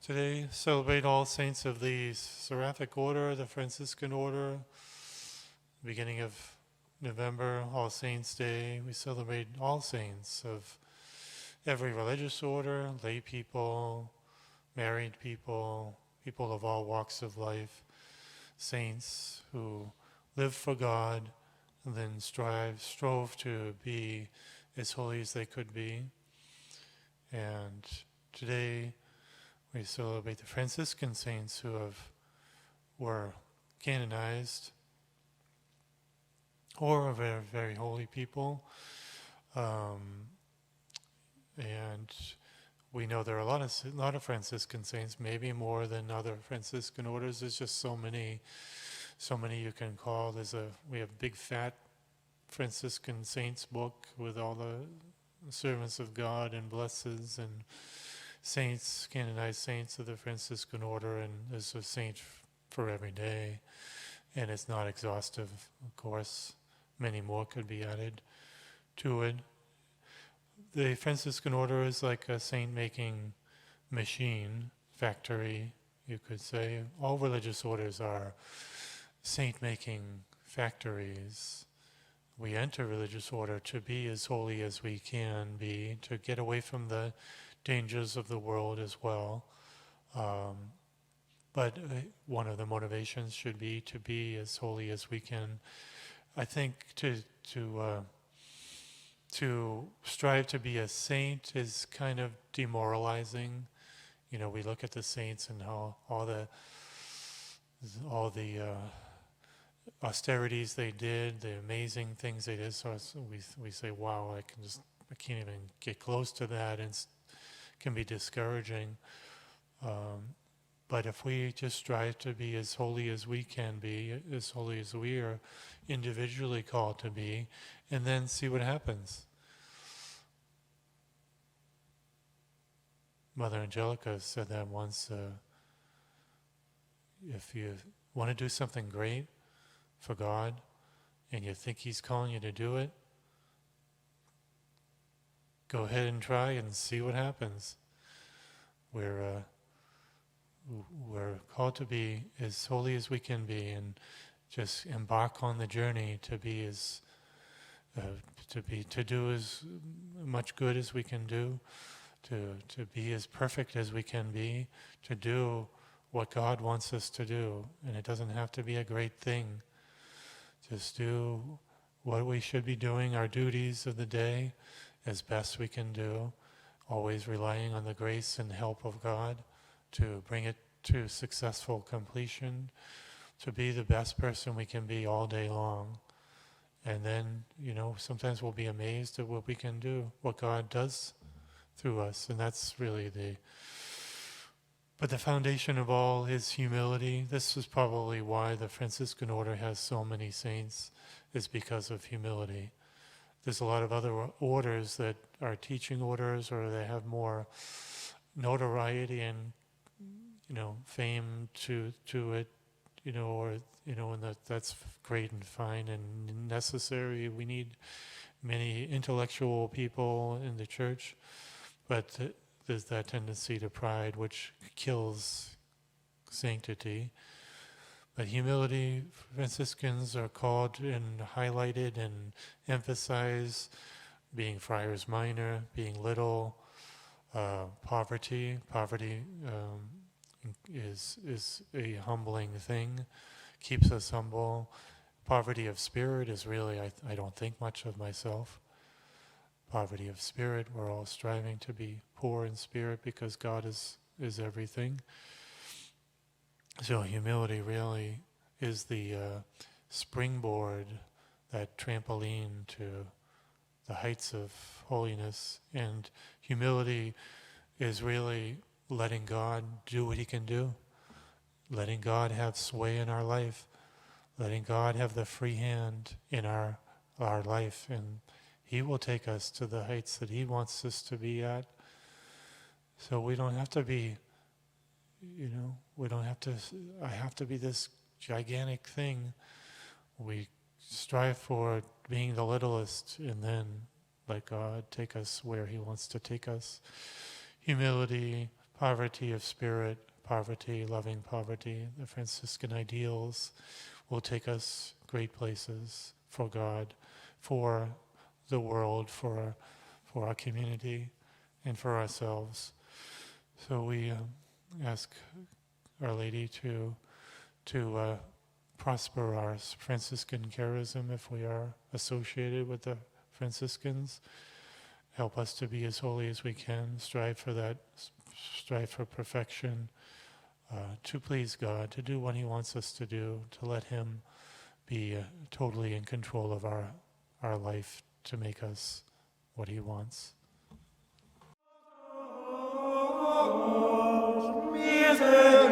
Today, celebrate all saints of the Seraphic Order, the Franciscan Order. Beginning of November, All Saints' Day. We celebrate all saints of every religious order, lay people, married people, people of all walks of life, saints who live for God and then strove to be as holy as they could be. And today, we celebrate the Franciscan saints who were canonized or are very, very holy people. And we know there are a lot of Franciscan saints, maybe more than other Franciscan orders. There's just so many you can call. We have a big fat Franciscan saints book with all the servants of God and blesseds and saints, canonized saints of the Franciscan Order, and there's a saint for every day, and it's not exhaustive, of course. Many more could be added to it. The Franciscan Order is like a saint-making machine, factory, you could say. All religious orders are saint-making factories. We enter religious order to be as holy as we can be, to get away from the dangers of the world as well. But one of the motivations should be to be as holy as we can. I think to strive to be a saint is kind of demoralizing. You know, we look at the saints and how all the austerities they did, the amazing things they did. So we say, wow, I can't even get close to that, and can be discouraging. But if we just strive to be as holy as we can be, as holy as we are individually called to be, and then see what happens. Mother Angelica said that once, if you want to do something great for God, and you think He's calling you to do it, go ahead and try and see what happens. We're called to be as holy as we can be, and just embark on the journey to be to do as much good as we can do, to be as perfect as we can be, to do what God wants us to do. And it doesn't have to be a great thing. Just do what we should be doing, our duties of the day, as best we can do, always relying on the grace and help of God to bring it to successful completion, to be the best person we can be all day long. And then, sometimes we'll be amazed at what we can do, what God does through us. And that's really but the foundation of all is humility. This is probably why the Franciscan Order has so many saints, is because of humility. There's a lot of other orders that are teaching orders, or they have more notoriety and, fame to it, and that's great and fine and necessary. We need many intellectual people in the church, but there's that tendency to pride which kills sanctity. But humility, Franciscans are called and highlighted and emphasize being friars minor, being little, poverty. Poverty is a humbling thing, keeps us humble. Poverty of spirit is really, I don't think much of myself. Poverty of spirit, we're all striving to be poor in spirit because God is everything. So humility really is the springboard, that trampoline to the heights of holiness. And humility is really letting God do what He can do, letting God have sway in our life, letting God have the free hand in our life, and He will take us to the heights that He wants us to be at. So we don't have to be, I have to be this gigantic thing. We strive for being the littlest, and then let God take us where He wants to take us. Humility poverty of spirit, poverty, loving poverty. The Franciscan ideals will take us great places for God, for the world, for our community, and for ourselves. So we ask Our Lady to prosper our Franciscan charism if we are associated with the Franciscans. Help us to be as holy as we can, strive for perfection, to please God, to do what He wants us to do, to let Him be totally in control of our life, to make us what He wants. Miserere